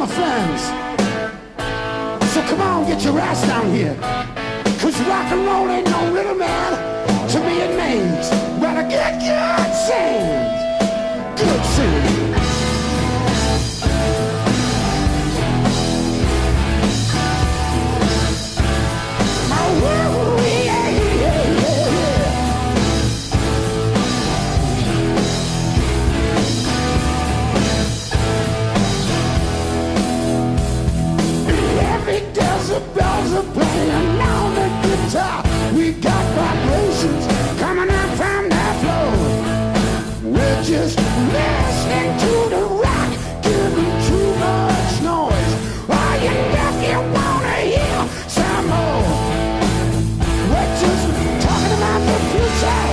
friends. So come on, get your ass down here. Cause rock and roll ain't no little man. To me it means better get good scenes. Good scenes. Bells are playing on the guitar. We got vibrations coming up from that floor. We're just listening to the rock, giving too much noise. Are you deaf? You wanna hear some more? We're just talking about the future,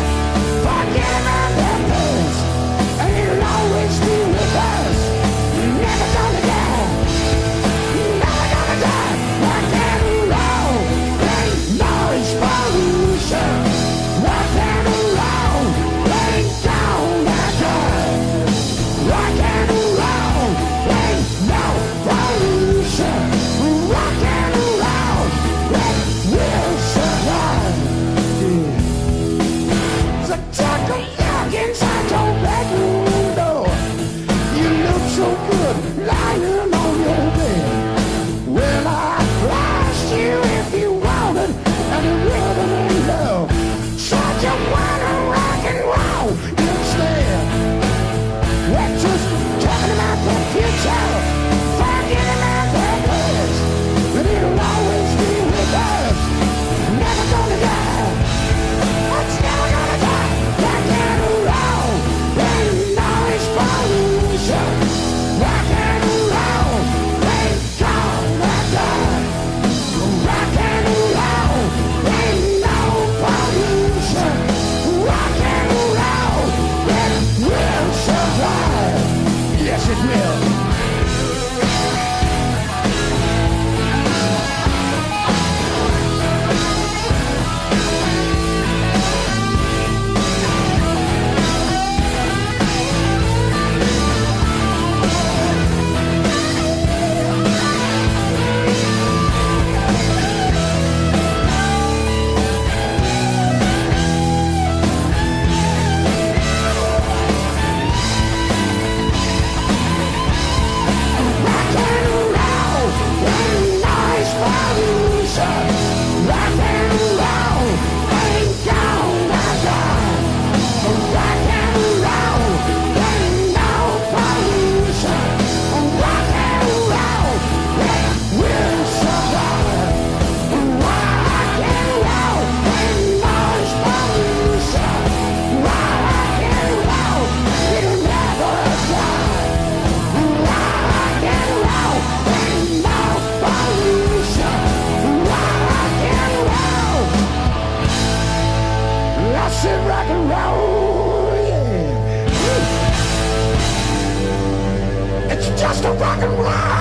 forget about the past, and it'll always be with us. Never gonna die, never gonna die. Rock and roll, ain't noise pollution. Rock and roll, ain't gonna die. Rock and roll, ain't no pollution. Rock and roll, it will survive. Yeah. So take a look inside your bedroom door. You look so good lying on your bed. Well, I asked you if you wanted any rhythm and love. So you wanna rock and roll instead. We're just talking about the future, forget about the past, but it'll always be with us. Never gonna die, it's never gonna die. Rock and roll, ain't noise pollution. Rock and roll, ain't gonna die. Rock and roll, ain't no pollution. Rock and roll, it will survive. Yes, it will. Rock and roll, ain't noise pollution. Rock and roll, ain't gonna die. Rock and roll, ain't no pollution. Rock and roll, it will survive. Rock and roll, ain't noise pollution. Rock and roll, it'll never die. Rock and roll, ain't no pollution. Rock and roll. I said rock and roll, yeah. It's just a rock and roll.